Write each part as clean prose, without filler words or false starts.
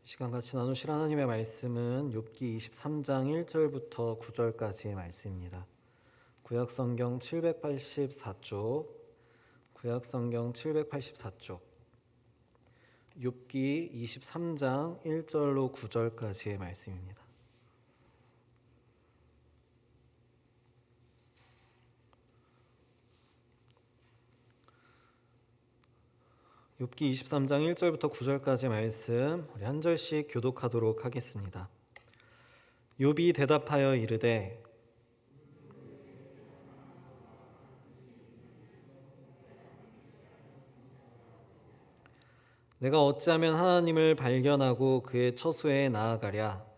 이 시간 같이 나누실 하나님의 말씀은 욥기 23장 1절부터 9절까지의 말씀입니다. 구약성경 784쪽, 구약성경 784쪽, 욥기 23장 1절로 9절까지의 말씀입니다. 욥기 23장 1절부터 9절까지 말씀 우리 한 절씩 교독하도록 하겠습니다. 욥이 대답하여 이르되 내가 어찌하면 하나님을 발견하고 그의 처소에 나아가랴.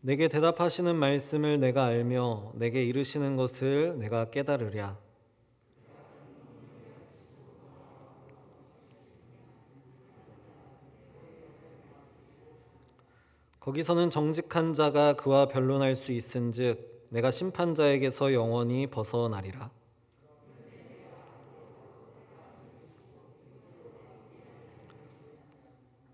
내게 대답하시는 말씀을 내가 알며 내게 이르시는 것을 내가 깨달으랴. 거기서는 정직한 자가 그와 변론할 수 있은즉 내가 심판자에게서 영원히 벗어나리라.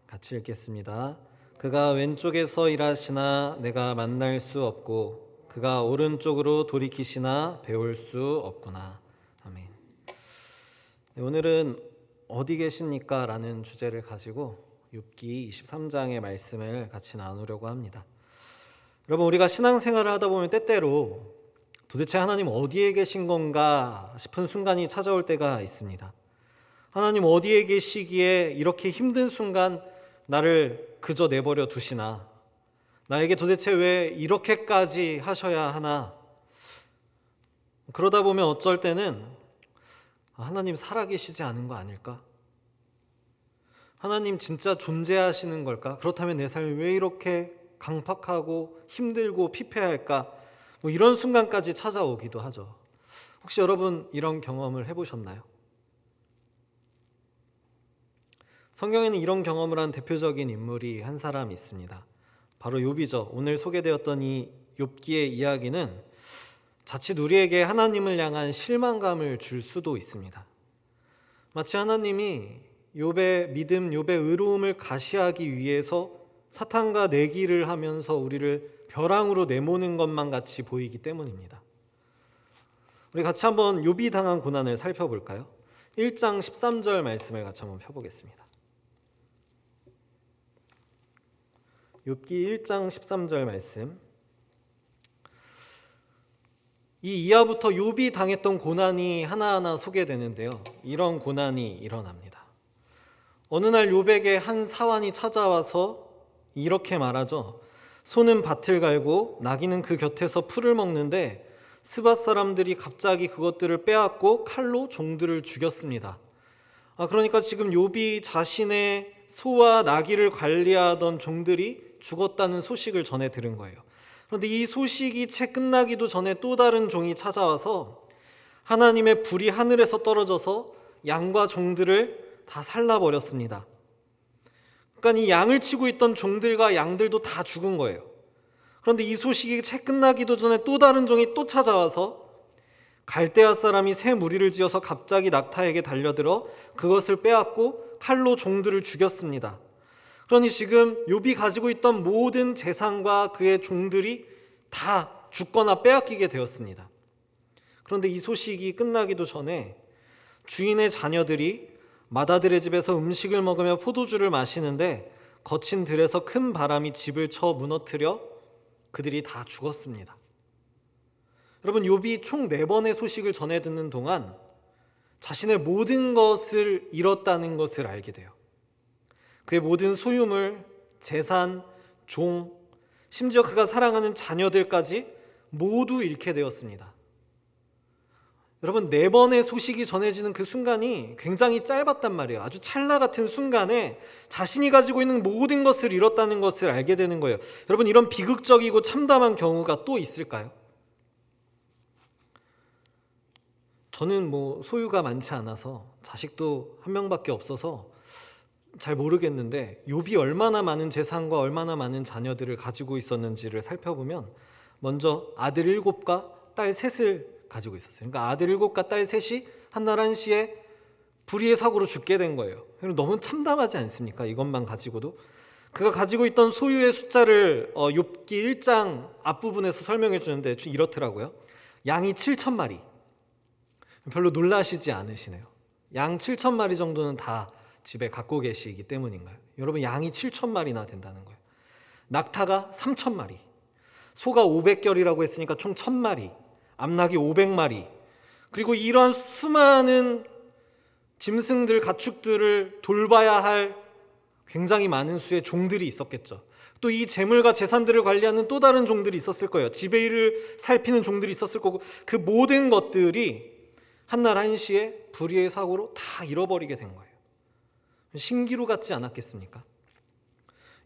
같이 읽겠습니다. 그가 왼쪽에서 일하시나 내가 만날 수 없고 그가 오른쪽으로 돌이키시나 배울 수 없구나. 아멘. 네, 오늘은 어디 계십니까? 라는 주제를 가지고 욥기 23장의 말씀을 같이 나누려고 합니다. 여러분, 우리가 신앙생활을 하다 보면 때때로 도대체 하나님 어디에 계신 건가 싶은 순간이 찾아올 때가 있습니다. 하나님 어디에 계시기에 이렇게 힘든 순간 나를 그저 내버려 두시나? 나에게 도대체 왜 이렇게까지 하셔야 하나? 그러다 보면 어쩔 때는 하나님 살아계시지 않은 거 아닐까? 하나님 진짜 존재하시는 걸까? 그렇다면 내 삶이 왜 이렇게 강팍하고 힘들고 피폐할까? 이런 순간까지 찾아오기도 하죠. 혹시 여러분 이런 경험을 해보셨나요? 성경에는 이런 경험을 한 대표적인 인물이 한 사람 있습니다. 바로 욥이죠. 오늘 소개되었던 이 욥기의 이야기는 자칫 우리에게 하나님을 향한 실망감을 줄 수도 있습니다. 마치 하나님이 욥의 믿음, 욥의 의로움을 가시하기 위해서 사탄과 내기를 하면서 우리를 벼랑으로 내모는 것만 같이 보이기 때문입니다. 우리 같이 한번 욥이 당한 고난을 살펴볼까요? 1장 13절 말씀을 같이 한번 펴보겠습니다. 욥기 1장 13절 말씀. 이 이하부터 욥이 당했던 고난이 하나하나 소개되는데요. 이런 고난이 일어납니다. 어느 날 욥에게 한 사환이 찾아와서 이렇게 말하죠. 소는 밭을 갈고 나귀는 그 곁에서 풀을 먹는데 스밧 사람들이 갑자기 그것들을 빼앗고 칼로 종들을 죽였습니다. 그러니까 지금 욥이 자신의 소와 나귀를 관리하던 종들이 죽었다는 소식을 전해 들은 거예요. 그런데 이 소식이 채 끝나기도 전에 또 다른 종이 찾아와서 하나님의 불이 하늘에서 떨어져서 양과 종들을 다 살라버렸습니다. 그러니까 이 양을 치고 있던 종들과 양들도 다 죽은 거예요. 그런데 이 소식이 채 끝나기도 전에 또 다른 종이 또 찾아와서 갈대아 사람이 새 무리를 지어서 갑자기 낙타에게 달려들어 그것을 빼앗고 칼로 종들을 죽였습니다. 그러니 지금 욥이 가지고 있던 모든 재산과 그의 종들이 다 죽거나 빼앗기게 되었습니다. 그런데 이 소식이 끝나기도 전에 주인의 자녀들이 맏아들의 집에서 음식을 먹으며 포도주를 마시는데 거친 들에서 큰 바람이 집을 쳐 무너뜨려 그들이 다 죽었습니다. 여러분, 욥이 총 4번의 소식을 전해 듣는 동안 자신의 모든 것을 잃었다는 것을 알게 돼요. 그의 모든 소유물, 재산, 종, 심지어 그가 사랑하는 자녀들까지 모두 잃게 되었습니다. 여러분, 4번의 소식이 전해지는 그 순간이 굉장히 짧았단 말이에요. 아주 찰나 같은 순간에 자신이 가지고 있는 모든 것을 잃었다는 것을 알게 되는 거예요. 여러분, 이런 비극적이고 참담한 경우가 또 있을까요? 저는 소유가 많지 않아서 자식도 한 명밖에 없어서 잘 모르겠는데 욥이 얼마나 많은 재산과 얼마나 많은 자녀들을 가지고 있었는지를 살펴보면 먼저 아들 7과 딸 3을 가지고 있었어요. 그러니까 아들 7과 딸 3이 한날 한시에 불의의 사고로 죽게 된 거예요. 너무 참담하지 않습니까? 이것만 가지고도. 그가 가지고 있던 소유의 숫자를 욥기 1장 앞부분에서 설명해 주는데 이렇더라고요. 양이 7,000마리. 별로 놀라시지 않으시네요. 양 7,000마리 정도는 다 집에 갖고 계시기 때문인가요? 여러분, 양이 7,000마리나 된다는 거예요. 낙타가 3,000마리, 소가 500결이라고 했으니까 총 1,000마리, 암낙이 500마리, 그리고 이러한 수많은 짐승들, 가축들을 돌봐야 할 굉장히 많은 수의 종들이 있었겠죠. 또 이 재물과 재산들을 관리하는 또 다른 종들이 있었을 거예요. 집의 일을 살피는 종들이 있었을 거고, 그 모든 것들이 한날 한시에 불의의 사고로 다 잃어버리게 된 거예요. 신기루 같지 않았겠습니까?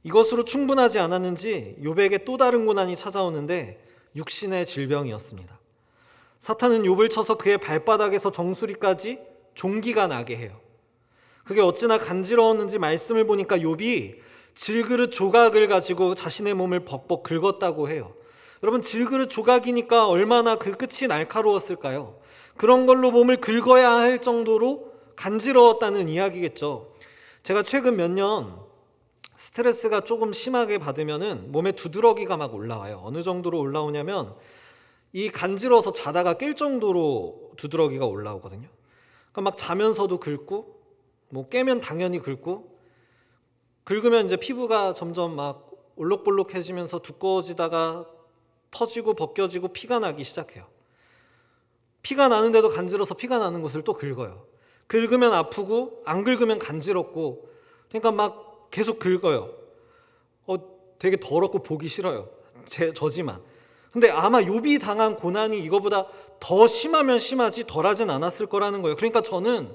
이것으로 충분하지 않았는지 욥에게 또 다른 고난이 찾아오는데 육신의 질병이었습니다. 사탄은 욥을 쳐서 그의 발바닥에서 정수리까지 종기가 나게 해요. 그게 어찌나 간지러웠는지 말씀을 보니까 욥이 질그릇 조각을 가지고 자신의 몸을 벅벅 긁었다고 해요. 여러분, 질그릇 조각이니까 얼마나 그 끝이 날카로웠을까요? 그런 걸로 몸을 긁어야 할 정도로 간지러웠다는 이야기겠죠. 제가 최근 몇 년 스트레스가 조금 심하게 받으면은 몸에 두드러기가 막 올라와요. 어느 정도로 올라오냐면 이 간지러워서 자다가 깰 정도로 두드러기가 올라오거든요. 그러니까 막 자면서도 긁고, 뭐 깨면 당연히 긁고, 긁으면 이제 피부가 점점 막 올록볼록해지면서 두꺼워지다가 터지고 벗겨지고 피가 나기 시작해요. 피가 나는데도 간지러서 피가 나는 곳을 또 긁어요. 긁으면 아프고 안 긁으면 간지럽고, 그러니까 막 계속 긁어요. 되게 더럽고 보기 싫어요. 저지만. 근데 아마 욥이 당한 고난이 이거보다 더 심하면 심하지 덜하진 않았을 거라는 거예요. 그러니까 저는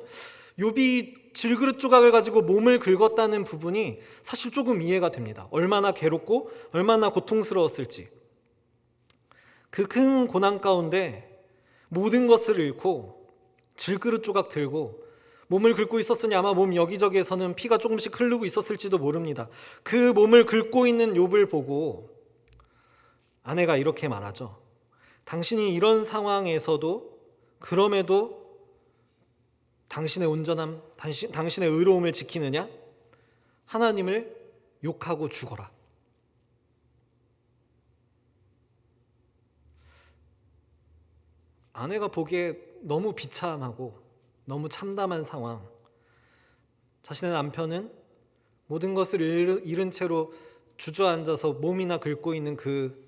욥이 질그릇 조각을 가지고 몸을 긁었다는 부분이 사실 조금 이해가 됩니다. 얼마나 괴롭고 얼마나 고통스러웠을지. 그 큰 고난 가운데 모든 것을 잃고 질그릇 조각 들고 몸을 긁고 있었으니 아마 몸 여기저기에서는 피가 조금씩 흐르고 있었을지도 모릅니다. 그 몸을 긁고 있는 욥을 보고 아내가 이렇게 말하죠. 당신이 이런 상황에서도 그럼에도 당신의 온전함, 당신의 의로움을 지키느냐? 하나님을 욕하고 죽어라. 아내가 보기에 너무 비참하고 너무 참담한 상황. 자신의 남편은 모든 것을 잃은 채로 주저앉아서 몸이나 긁고 있는 그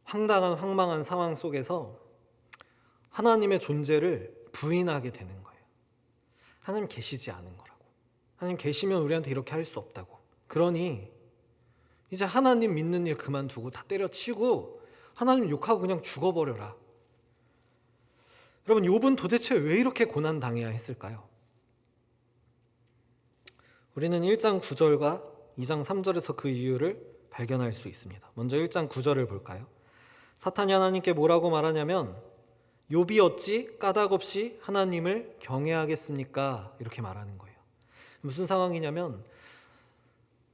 황망한 상황 속에서 하나님의 존재를 부인하게 되는 거예요. 하나님 계시지 않은 거라고. 하나님 계시면 우리한테 이렇게 할 수 없다고. 그러니 이제 하나님 믿는 일 그만두고 다 때려치고 하나님 욕하고 그냥 죽어버려라. 여러분, 욥은 도대체 왜 이렇게 고난당해야 했을까요? 우리는 1장 9절과 2장 3절에서 그 이유를 발견할 수 있습니다. 먼저 1장 9절을 볼까요? 사탄이 하나님께 뭐라고 말하냐면 욥이 어찌 까닭없이 하나님을 경외하겠습니까? 이렇게 말하는 거예요. 무슨 상황이냐면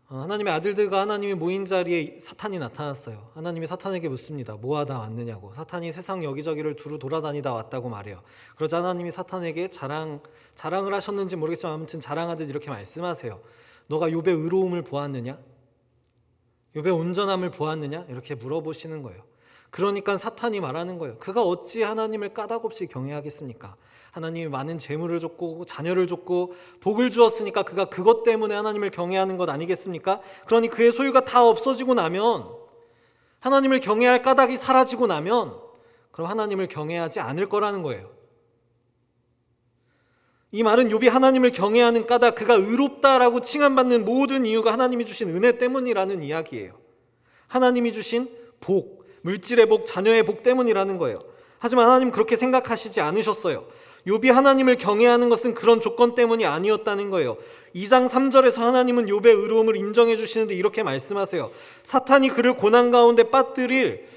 하나님의 아들들과 하나님이 모인 자리에 사탄이 나타났어요. 하나님이 사탄에게 묻습니다. 뭐하다 왔느냐고. 사탄이 세상 여기저기를 두루 돌아다니다 왔다고 말해요. 그러자 하나님이 사탄에게 자랑을 하셨는지 모르겠지만 아무튼 자랑하듯 이렇게 말씀하세요. 너가 욥의 의로움을 보았느냐? 욥의 온전함을 보았느냐? 이렇게 물어보시는 거예요. 그러니까 사탄이 말하는 거예요. 그가 어찌 하나님을 까닭없이 경외하겠습니까? 하나님이 많은 재물을 줬고 자녀를 줬고 복을 주었으니까 그가 그것 때문에 하나님을 경외하는 것 아니겠습니까? 그러니 그의 소유가 다 없어지고 나면, 하나님을 경외할 까닭이 사라지고 나면 그럼 하나님을 경외하지 않을 거라는 거예요. 이 말은 욥이 하나님을 경외하는 까닭, 그가 의롭다라고 칭함받는 모든 이유가 하나님이 주신 은혜 때문이라는 이야기예요. 하나님이 주신 복, 물질의 복, 자녀의 복 때문이라는 거예요. 하지만 하나님 그렇게 생각하시지 않으셨어요. 욥이 하나님을 경외하는 것은 그런 조건 때문이 아니었다는 거예요. 2장 3절에서 하나님은 욥의 의로움을 인정해 주시는데 이렇게 말씀하세요. 사탄이 그를 고난 가운데 빠뜨릴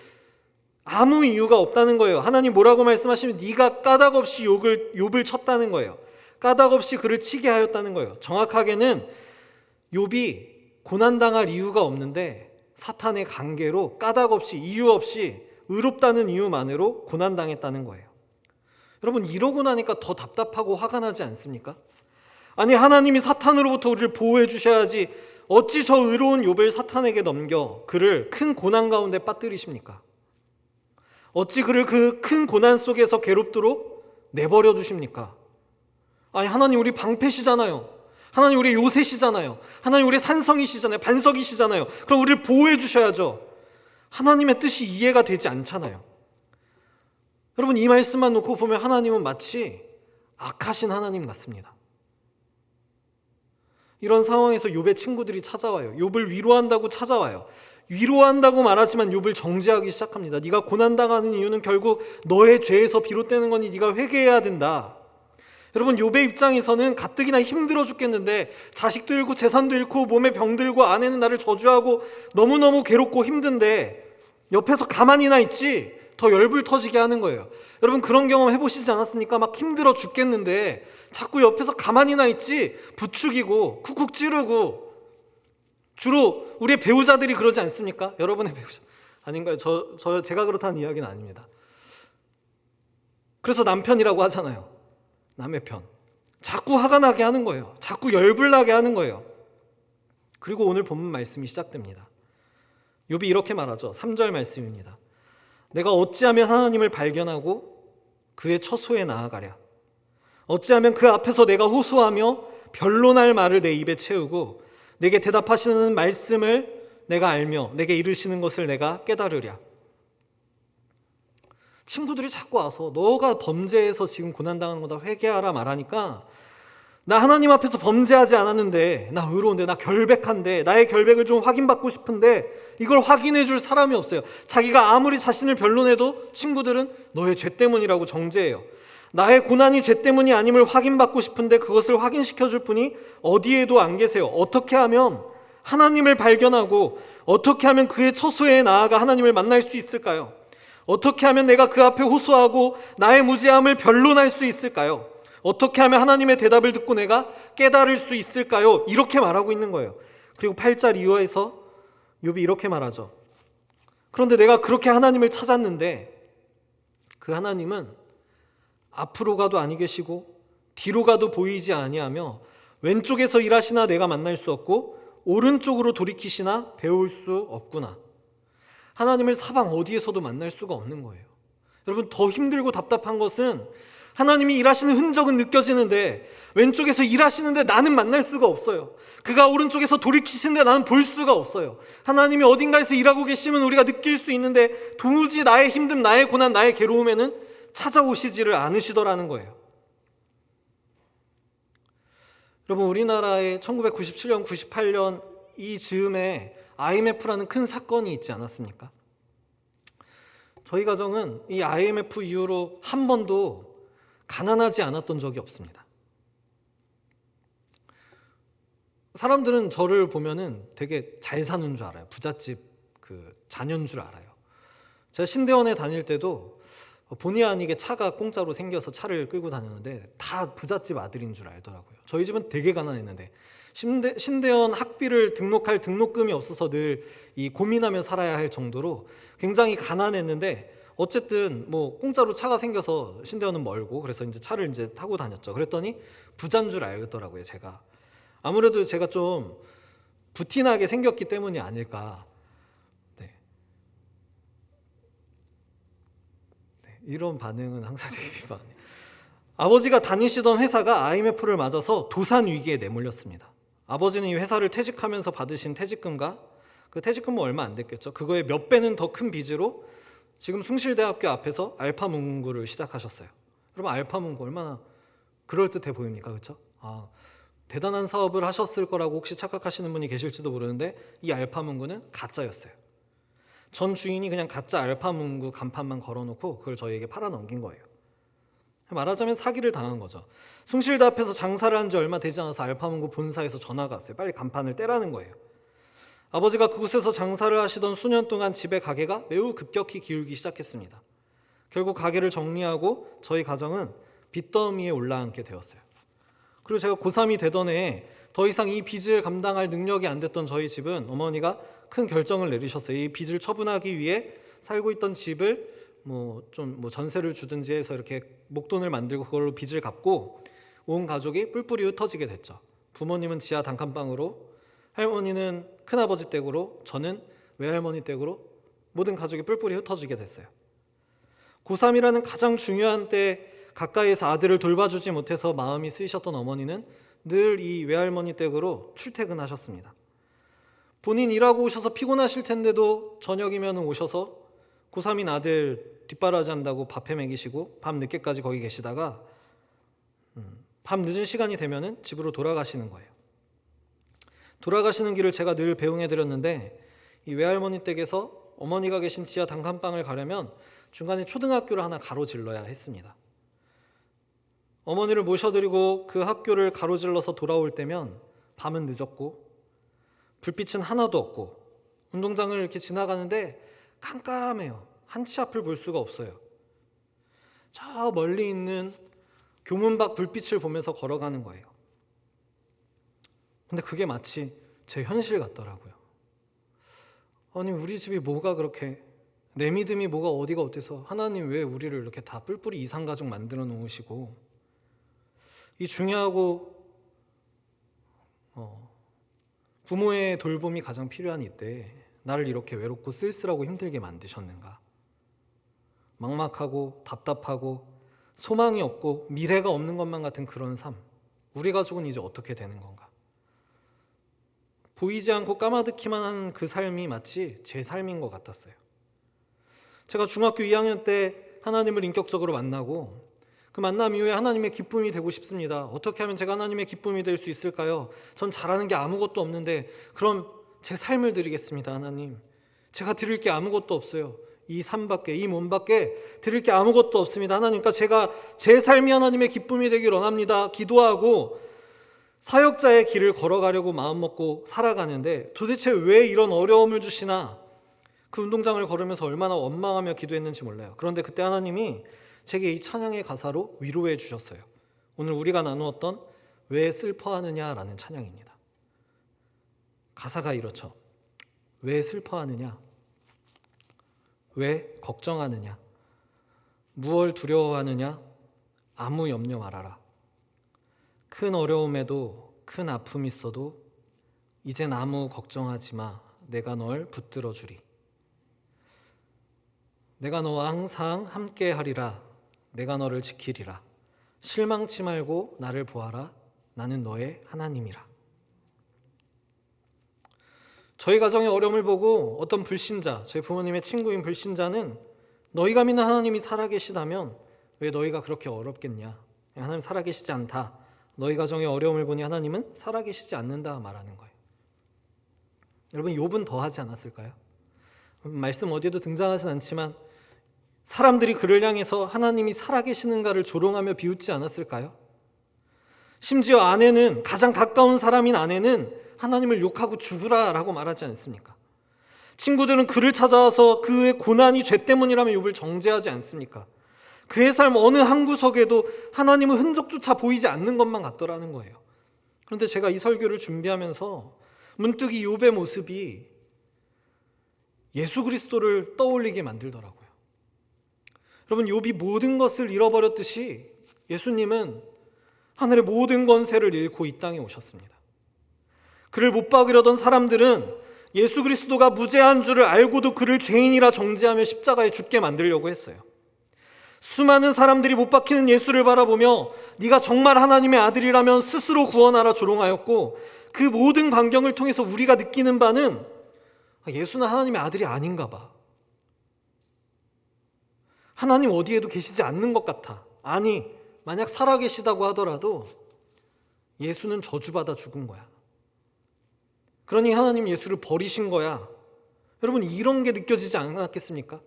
아무 이유가 없다는 거예요. 하나님 뭐라고 말씀하시면 네가 까닭없이 욥을 쳤다는 거예요. 까닭없이 그를 치게 하였다는 거예요. 정확하게는 욥이 고난당할 이유가 없는데 사탄의 관계로 까닭없이 이유 없이 의롭다는 이유만으로 고난당했다는 거예요. 여러분, 이러고 나니까 더 답답하고 화가 나지 않습니까? 아니, 하나님이 사탄으로부터 우리를 보호해 주셔야지 어찌 저 의로운 욥을 사탄에게 넘겨 그를 큰 고난 가운데 빠뜨리십니까? 어찌 그를 그 큰 고난 속에서 괴롭도록 내버려 두십니까? 아니, 하나님 우리 방패시잖아요. 하나님 우리 요새시잖아요. 하나님 우리 산성이시잖아요. 반석이시잖아요. 그럼 우리를 보호해 주셔야죠. 하나님의 뜻이 이해가 되지 않잖아요. 여러분, 이 말씀만 놓고 보면 하나님은 마치 악하신 하나님 같습니다. 이런 상황에서 욥의 친구들이 찾아와요. 욥을 위로한다고 찾아와요. 위로한다고 말하지만 욥을 정죄하기 시작합니다. 네가 고난당하는 이유는 결국 너의 죄에서 비롯되는 거니 네가 회개해야 된다. 여러분, 욥의 입장에서는 가뜩이나 힘들어 죽겠는데 자식도 잃고 재산도 잃고 몸에 병들고 아내는 나를 저주하고 너무너무 괴롭고 힘든데 옆에서 가만히나 있지 더 열불 터지게 하는 거예요. 여러분, 그런 경험 해보시지 않았습니까? 막 힘들어 죽겠는데 자꾸 옆에서 가만히나 있지 부추기고 쿡쿡 찌르고. 주로 우리의 배우자들이 그러지 않습니까? 여러분의 배우자 아닌가요? 제가 그렇다는 이야기는 아닙니다. 그래서 남편이라고 하잖아요. 남의 편. 자꾸 화가 나게 하는 거예요. 자꾸 열불 나게 하는 거예요. 그리고 오늘 본문 말씀이 시작됩니다. 욥이 이렇게 말하죠. 3절 말씀입니다. 내가 어찌하면 하나님을 발견하고 그의 처소에 나아가랴. 어찌하면 그 앞에서 내가 호소하며 변론할 말을 내 입에 채우고 내게 대답하시는 말씀을 내가 알며 내게 이르시는 것을 내가 깨달으랴. 친구들이 자꾸 와서 너가 범죄해서 지금 고난당하는 거다 회개하라 말하니까 나 하나님 앞에서 범죄하지 않았는데, 나 의로운데, 나 결백한데, 나의 결백을 좀 확인받고 싶은데 이걸 확인해 줄 사람이 없어요. 자기가 아무리 자신을 변론해도 친구들은 너의 죄 때문이라고 정죄해요. 나의 고난이 죄 때문이 아님을 확인받고 싶은데 그것을 확인시켜 줄 분이 어디에도 안 계세요. 어떻게 하면 하나님을 발견하고 어떻게 하면 그의 처소에 나아가 하나님을 만날 수 있을까요? 어떻게 하면 내가 그 앞에 호소하고 나의 무죄함을 변론할 수 있을까요? 어떻게 하면 하나님의 대답을 듣고 내가 깨달을 수 있을까요? 이렇게 말하고 있는 거예요. 그리고 8절 이후에서 욥이 이렇게 말하죠. 그런데 내가 그렇게 하나님을 찾았는데 그 하나님은 앞으로 가도 아니 계시고 뒤로 가도 보이지 아니하며 왼쪽에서 일하시나 내가 만날 수 없고 오른쪽으로 돌이키시나 배울 수 없구나. 하나님을 사방 어디에서도 만날 수가 없는 거예요. 여러분, 더 힘들고 답답한 것은 하나님이 일하시는 흔적은 느껴지는데 왼쪽에서 일하시는데 나는 만날 수가 없어요. 그가 오른쪽에서 돌이키시는데 나는 볼 수가 없어요. 하나님이 어딘가에서 일하고 계시면 우리가 느낄 수 있는데 도무지 나의 힘듦, 나의 고난, 나의 괴로움에는 찾아오시지를 않으시더라는 거예요. 여러분, 우리나라에 1997년, 98년 이 즈음에 IMF라는 큰 사건이 있지 않았습니까? 저희 가정은 이 IMF 이후로 한 번도 가난하지 않았던 적이 없습니다. 사람들은 저를 보면은 되게 잘 사는 줄 알아요. 부잣집 자녀인 줄 알아요. 제가 신대원에 다닐 때도 본의 아니게 차가 공짜로 생겨서 차를 끌고 다녔는데 다 부잣집 아들인 줄 알더라고요. 저희 집은 되게 가난했는데 신대원 학비를 등록할 등록금이 없어서 늘 고민하며 살아야 할 정도로 굉장히 가난했는데 어쨌든 뭐 공짜로 차가 생겨서 신대원은 멀고 그래서 이제 차를 이제 타고 다녔죠. 그랬더니 부자인 줄 알겠더라고요. 제가 아무래도 제가 좀 부티나게 생겼기 때문이 아닐까. 이런 반응은 항상 되게 비판해요. 아버지가 다니시던 회사가 IMF를 맞아서 도산 위기에 내몰렸습니다. 아버지는 이 회사를 퇴직하면서 받으신 퇴직금과 그 퇴직금은 얼마 안 됐겠죠. 그거의 몇 배는 더 큰 빚으로 지금 숭실대학교 앞에서 알파문구를 시작하셨어요. 여러분, 알파문구 얼마나 그럴듯해 보입니까? 그렇죠? 대단한 사업을 하셨을 거라고 혹시 착각하시는 분이 계실지도 모르는데 이 알파문구는 가짜였어요. 전 주인이 그냥 가짜 알파문구 간판만 걸어놓고 그걸 저희에게 팔아넘긴 거예요. 말하자면 사기를 당한 거죠. 숭실대 앞에서 장사를 한 지 얼마 되지 않아서 알파문구 본사에서 전화가 왔어요. 빨리 간판을 떼라는 거예요. 아버지가 그곳에서 장사를 하시던 수년 동안 집의 가게가 매우 급격히 기울기 시작했습니다. 결국 가게를 정리하고 저희 가정은 빚더미에 올라앉게 되었어요. 그리고 제가 고3이 되던 해에 더 이상 이 빚을 감당할 능력이 안 됐던 저희 집은 어머니가 큰 결정을 내리셨어요. 이 빚을 처분하기 위해 살고 있던 집을 좀 전세를 주든지 해서 이렇게 목돈을 만들고 그걸로 빚을 갚고 온 가족이 뿔뿔이 흩어지게 됐죠. 부모님은 지하 단칸방으로, 할머니는 큰아버지 댁으로, 저는 외할머니 댁으로 모든 가족이 뿔뿔이 흩어지게 됐어요. 고3이라는 가장 중요한 때 가까이에서 아들을 돌봐주지 못해서 마음이 쓰이셨던 어머니는 늘 이 외할머니 댁으로 출퇴근하셨습니다. 본인 일하고 오셔서 피곤하실 텐데도 저녁이면 오셔서 고3인 아들 뒷바라지 한다고 밥해 먹이시고 밤 늦게까지 거기 계시다가 밤 늦은 시간이 되면은 집으로 돌아가시는 거예요. 돌아가시는 길을 제가 늘 배웅해 드렸는데 이 외할머니 댁에서 어머니가 계신 지하 단칸방을 가려면 중간에 초등학교를 하나 가로질러야 했습니다. 어머니를 모셔드리고 그 학교를 가로질러서 돌아올 때면 밤은 늦었고 불빛은 하나도 없고 운동장을 이렇게 지나가는데 깜깜해요. 한치 앞을 볼 수가 없어요. 저 멀리 있는 교문 밖 불빛을 보면서 걸어가는 거예요. 근데 그게 마치 제 현실 같더라고요. 아니 우리 집이 뭐가 그렇게, 내 믿음이 뭐가 어디가 어때서 하나님 왜 우리를 이렇게 다 뿔뿔이 이상가족 만들어 놓으시고 이 중요하고 부모의 돌봄이 가장 필요한 이때 나를 이렇게 외롭고 쓸쓸하고 힘들게 만드셨는가. 막막하고 답답하고 소망이 없고 미래가 없는 것만 같은 그런 삶, 우리 가족은 이제 어떻게 되는 건가. 보이지 않고 까마득히만 하는 그 삶이 마치 제 삶인 것 같았어요. 제가 중학교 2학년 때 하나님을 인격적으로 만나고 그 만남 이후에 하나님의 기쁨이 되고 싶습니다. 어떻게 하면 제가 하나님의 기쁨이 될 수 있을까요? 전 잘하는 게 아무것도 없는데 그럼 제 삶을 드리겠습니다. 하나님, 제가 드릴 게 아무것도 없어요. 이 삶밖에, 이 몸밖에 드릴 게 아무것도 없습니다. 하나님, 그러니까 제가 제 삶이 하나님의 기쁨이 되길 원합니다. 기도하고 사역자의 길을 걸어가려고 마음먹고 살아가는데 도대체 왜 이런 어려움을 주시나. 그 운동장을 걸으면서 얼마나 원망하며 기도했는지 몰라요. 그런데 그때 하나님이 제게 이 찬양의 가사로 위로해 주셨어요. 오늘 우리가 나누었던 왜 슬퍼하느냐라는 찬양입니다. 가사가 이렇죠. 왜 슬퍼하느냐? 왜 걱정하느냐? 무얼 두려워하느냐? 아무 염려 말아라. 큰 어려움에도 큰 아픔이 있어도 이젠 아무 걱정하지 마. 내가 널 붙들어 주리. 내가 너와 항상 함께 하리라. 내가 너를 지키리라. 실망치 말고 나를 보아라. 나는 너의 하나님이라. 저희 가정의 어려움을 보고 어떤 불신자, 저희 부모님의 친구인 불신자는 너희가 믿는 하나님이 살아계시다면 왜 너희가 그렇게 어렵겠냐. 하나님 살아계시지 않다. 너희 가정의 어려움을 보니 하나님은 살아계시지 않는다 말하는 거예요. 여러분, 욥은 더 하지 않았을까요? 말씀 어디에도 등장하진 않지만 사람들이 그를 향해서 하나님이 살아계시는가를 조롱하며 비웃지 않았을까요? 심지어 아내는, 가장 가까운 사람인 아내는 하나님을 욕하고 죽으라 라고 말하지 않습니까? 친구들은 그를 찾아와서 그의 고난이 죄 때문이라면 욥을 정죄하지 않습니까? 그의 삶 어느 한 구석에도 하나님의 흔적조차 보이지 않는 것만 같더라는 거예요. 그런데 제가 이 설교를 준비하면서 문득 이 욥의 모습이 예수 그리스도를 떠올리게 만들더라고요. 여러분, 욥이 모든 것을 잃어버렸듯이 예수님은 하늘의 모든 권세를 잃고 이 땅에 오셨습니다. 그를 못 박으려던 사람들은 예수 그리스도가 무죄한 줄을 알고도 그를 죄인이라 정죄하며 십자가에 죽게 만들려고 했어요. 수많은 사람들이 못 박히는 예수를 바라보며 네가 정말 하나님의 아들이라면 스스로 구원하라 조롱하였고, 그 모든 광경을 통해서 우리가 느끼는 바는 예수는 하나님의 아들이 아닌가 봐. 하나님 어디에도 계시지 않는 것 같아. 아니, 만약 살아계시다고 하더라도 예수는 저주받아 죽은 거야. 그러니 하나님 예수를 버리신 거야. 여러분, 이런 게 느껴지지 않았겠습니까?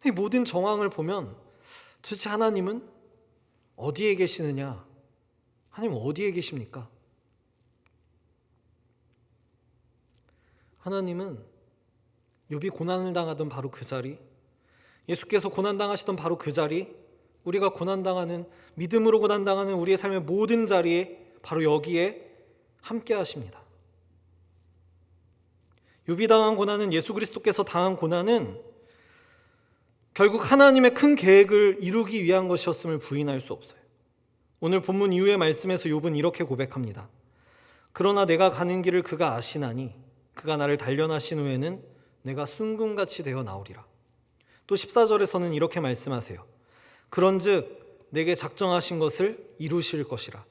이 모든 정황을 보면 도대체 하나님은 어디에 계시느냐? 하나님 어디에 계십니까? 하나님은 욥이 고난을 당하던 바로 그 자리, 예수께서 고난당하시던 바로 그 자리, 우리가 고난당하는, 믿음으로 고난당하는 우리의 삶의 모든 자리에 바로 여기에 함께 하십니다. 욥이 당한 고난은, 예수 그리스도께서 당한 고난은 결국 하나님의 큰 계획을 이루기 위한 것이었음을 부인할 수 없어요. 오늘 본문 이후의 말씀에서 욥은 이렇게 고백합니다. 그러나 내가 가는 길을 그가 아시나니 그가 나를 단련하신 후에는 내가 순금같이 되어 나오리라. 또 14절에서는 이렇게 말씀하세요. 그런즉 내게 작정하신 것을 이루실 것이라.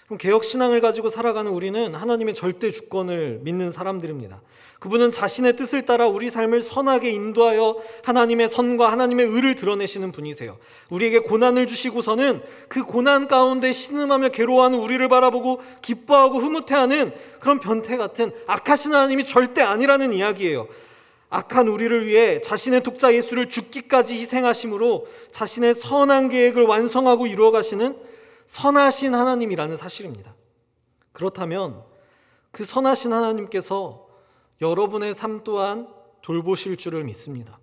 그럼 개혁신앙을 가지고 살아가는 우리는 하나님의 절대 주권을 믿는 사람들입니다. 그분은 자신의 뜻을 따라 우리 삶을 선하게 인도하여 하나님의 선과 하나님의 의를 드러내시는 분이세요. 우리에게 고난을 주시고서는 그 고난 가운데 신음하며 괴로워하는 우리를 바라보고 기뻐하고 흐뭇해하는 그런 변태 같은 악하신 하나님이 절대 아니라는 이야기예요. 악한 우리를 위해 자신의 독자 예수를 죽기까지 희생하심으로 자신의 선한 계획을 완성하고 이루어가시는 선하신 하나님이라는 사실입니다. 그렇다면 그 선하신 하나님께서 여러분의 삶 또한 돌보실 줄을 믿습니다.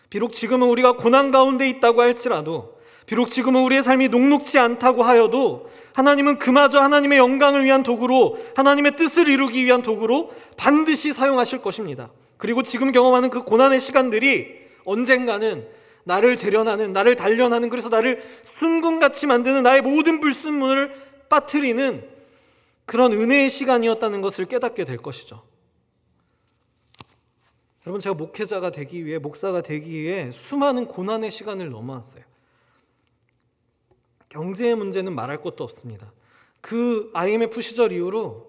비록 지금은 우리가 고난 가운데 있다고 할지라도, 비록 지금은 우리의 삶이 녹록지 않다고 하여도 하나님은 그마저 하나님의 영광을 위한 도구로, 하나님의 뜻을 이루기 위한 도구로 반드시 사용하실 것입니다. 그리고 지금 경험하는 그 고난의 시간들이 언젠가는 나를 재련하는, 나를 단련하는, 그래서 나를 순금같이 만드는 나의 모든 불순물을 빠뜨리는 그런 은혜의 시간이었다는 것을 깨닫게 될 것이죠. 여러분, 제가 목회자가 되기 위해, 목사가 되기 위해 수많은 고난의 시간을 넘어왔어요. 경제의 문제는 말할 것도 없습니다. 그 IMF 시절 이후로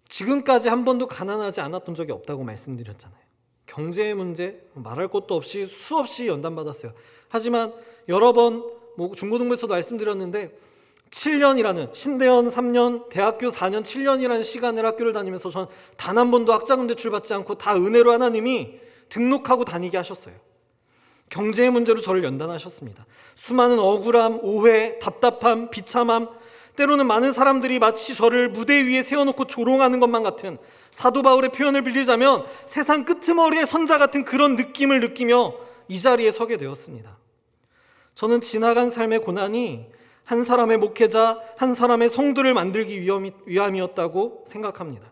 지금까지 한 번도 가난하지 않았던 적이 없다고 말씀드렸잖아요. 경제의 문제 말할 것도 없이 수없이 연단받았어요. 하지만 여러 번 중고등부에서도 말씀드렸는데 7년이라는 신대원 3년, 대학교 4년, 7년이라는 시간을 학교를 다니면서 전 단 한 번도 학자금 대출받지 않고 다 은혜로 하나님이 등록하고 다니게 하셨어요. 경제의 문제로 저를 연단하셨습니다. 수많은 억울함, 오해, 답답함, 비참함, 때로는 많은 사람들이 마치 저를 무대 위에 세워놓고 조롱하는 것만 같은, 사도 바울의 표현을 빌리자면 세상 끄트머리의 선자 같은 그런 느낌을 느끼며 이 자리에 서게 되었습니다. 저는 지나간 삶의 고난이 한 사람의 목회자, 한 사람의 성도를 만들기 위함이었다고 생각합니다.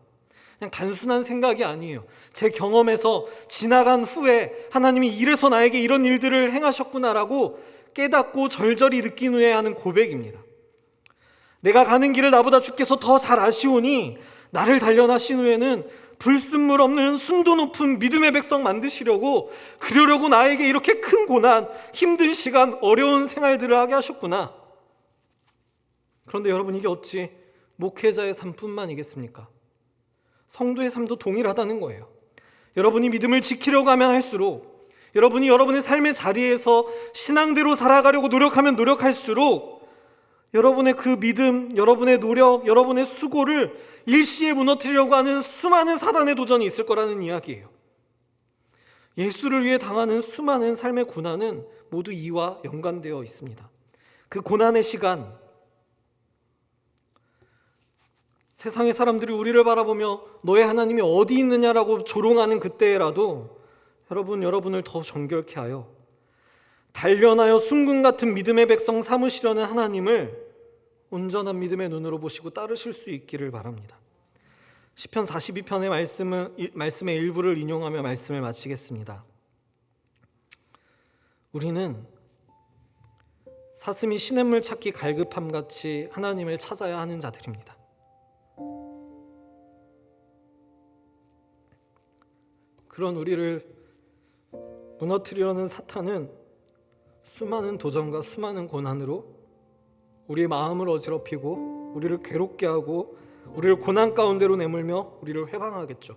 그냥 단순한 생각이 아니에요. 제 경험에서 지나간 후에 하나님이 이래서 나에게 이런 일들을 행하셨구나라고 깨닫고 절절히 느낀 후에 하는 고백입니다. 내가 가는 길을 나보다 주께서 더 잘 아시오니 나를 단련하신 후에는 불순물 없는 순도 높은 믿음의 백성 만드시려고, 그러려고 나에게 이렇게 큰 고난, 힘든 시간, 어려운 생활들을 하게 하셨구나. 그런데 여러분, 이게 어찌 목회자의 삶뿐만이겠습니까? 성도의 삶도 동일하다는 거예요. 여러분이 믿음을 지키려고 하면 할수록, 여러분이 여러분의 삶의 자리에서 신앙대로 살아가려고 노력하면 노력할수록 여러분의 그 믿음, 여러분의 노력, 여러분의 수고를 일시에 무너뜨리려고 하는 수많은 사단의 도전이 있을 거라는 이야기예요. 예수를 위해 당하는 수많은 삶의 고난은 모두 이와 연관되어 있습니다. 그 고난의 시간, 세상의 사람들이 우리를 바라보며 너의 하나님이 어디 있느냐라고 조롱하는 그때라도 여러분을 더 정결케 하여 단련하여 순금 같은 믿음의 백성 삼으시려는 하나님을 온전한 믿음의 눈으로 보시고 따르실 수 있기를 바랍니다. 시편 42편의 말씀의 일부를 인용하며 말씀을 마치겠습니다. 우리는 사슴이 시냇물 찾기 갈급함같이 하나님을 찾아야 하는 자들입니다. 그런 우리를 무너뜨리려는 사탄은 수많은 도전과 수많은 고난으로 우리의 마음을 어지럽히고 우리를 괴롭게 하고 우리를 고난 가운데로 내몰며 우리를 회방하겠죠.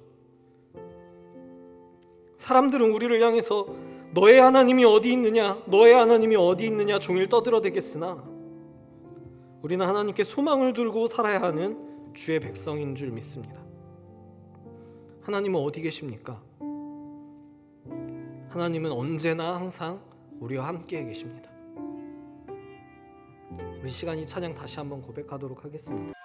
사람들은 우리를 향해서 너의 하나님이 어디 있느냐, 너의 하나님이 어디 있느냐 종일 떠들어대겠으나 우리는 하나님께 소망을 두고 살아야 하는 주의 백성인 줄 믿습니다. 하나님은 어디 계십니까? 하나님은 언제나 항상 우리와 함께 계십니다. 우리 시간 이 찬양 다시 한번 고백하도록 하겠습니다.